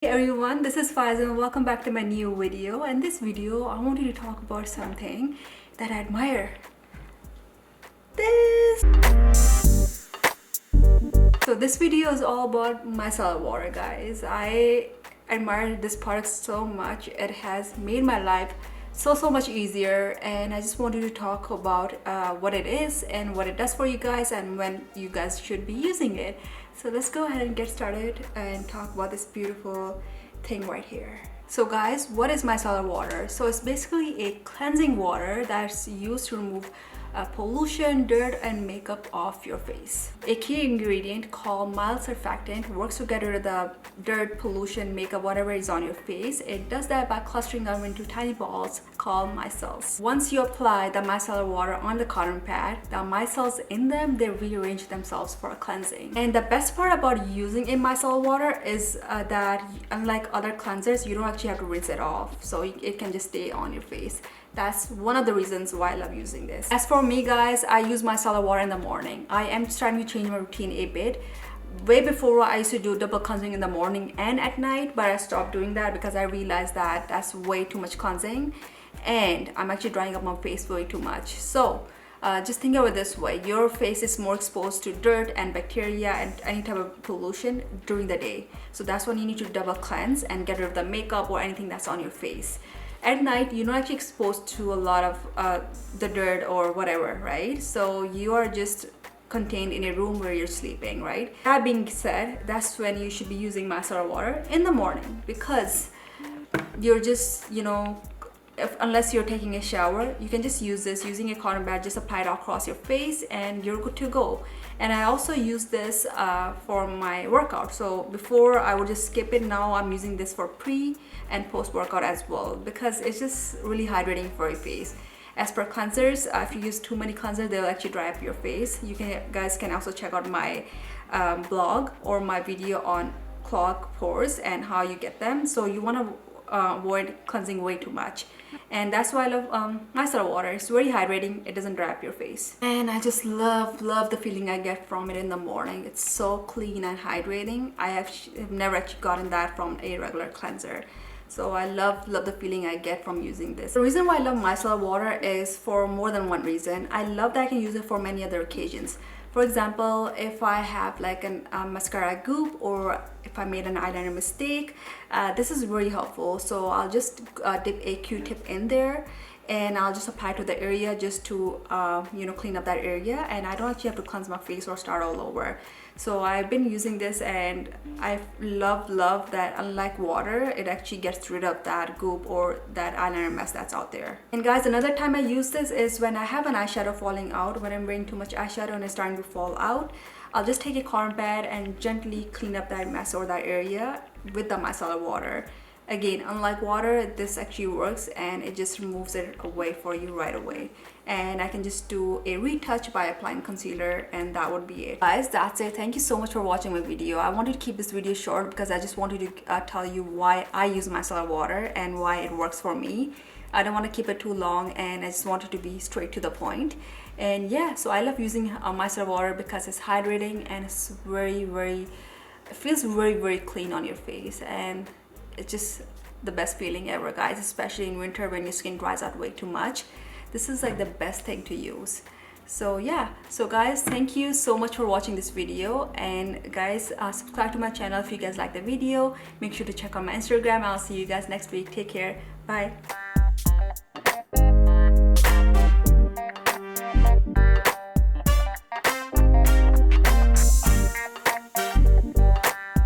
Hey everyone, this is Faiza and welcome back to my new video. In this video, I wanted to talk about something that I admire. This! So this video is all about micellar water, guys. I admire this product so much. It has made my life so much easier, and I just wanted to talk about what it is and what it does for you guys and when you guys should be using it. So let's go ahead and get started and talk about this beautiful thing right here. So guys, what is micellar water? So it's basically a cleansing water that's used to remove pollution, dirt, and makeup off your face. A key ingredient called mild surfactant works to get rid of the dirt, pollution, makeup, whatever is on your face. It does that by clustering them into tiny balls called micelles. Once you apply the micellar water on the cotton pad, the micelles in them, they rearrange themselves for a cleansing. And the best part about using a micellar water is that unlike other cleansers, you don't actually have to rinse it off, so it can just stay on your face. That's one of the reasons why I love using this. As for me guys, I use micellar water in the morning. I am starting to change my routine a bit. Way before, I used to do double cleansing in the morning and at night, but I stopped doing that because I realized that that's way too much cleansing and I'm actually drying up my face way too much. So just think of it this way: your face is more exposed to dirt and bacteria and any type of pollution during the day. So that's when you need to double cleanse and get rid of the makeup or anything that's on your face. At night, you're not actually exposed to a lot of the dirt or whatever, right? So you are just contained in a room where you're sleeping, right? That being said, that's when you should be using micellar water in the morning, because you're just, unless you're taking a shower, you can just use this using a cotton pad, just apply it across your face and you're good to go. And I also use this for my workout. So before I would just skip it, now I'm using this for pre and post workout as well, because it's just really hydrating for your face. As per cleansers, if you use too many cleansers, they'll actually dry up your face. Guys can also check out my blog or my video on clogged pores and how you get them. So you want to avoid cleansing way too much, and that's why I love micellar water. It's very hydrating, it doesn't dry up your face, and I just love the feeling I get from it in the morning. It's so clean and hydrating. I have never actually gotten that from a regular cleanser, so I love the feeling I get from using this. The reason why I love micellar water is for more than one reason. I love that I can use it for many other occasions. For example, if I have like a mascara goop, or if I made an eyeliner mistake, this is really helpful. So I'll just dip a Q-tip in there and I'll just apply to the area just to clean up that area, and I don't actually have to cleanse my face or start all over. So I've been using this and I love that unlike water, it actually gets rid of that goop or that eyeliner mess that's out there. And guys, another time I use this is when I have an eyeshadow falling out. When I'm wearing too much eyeshadow and it's starting to fall out, I'll just take a cotton pad and gently clean up that mess or that area with the micellar water. Again, unlike water, this actually works and it just removes it away for you right away. And I can just do a retouch by applying concealer, and that would be it. Guys, that's it. Thank you so much for watching my video. I wanted to keep this video short because I just wanted to tell you why I use micellar water and why it works for me. I don't want to keep it too long, and I just wanted to be straight to the point. And yeah, so I love using micellar water because it's hydrating and it's it feels very clean on your face, and it's just the best feeling ever, guys, especially in winter when your skin dries out way too much. This is like the best thing to use. So yeah, so guys, thank you so much for watching this video, and guys, subscribe to my channel if you guys like the video. Make sure to check out my Instagram. I'll see you guys next week. Take care. Bye.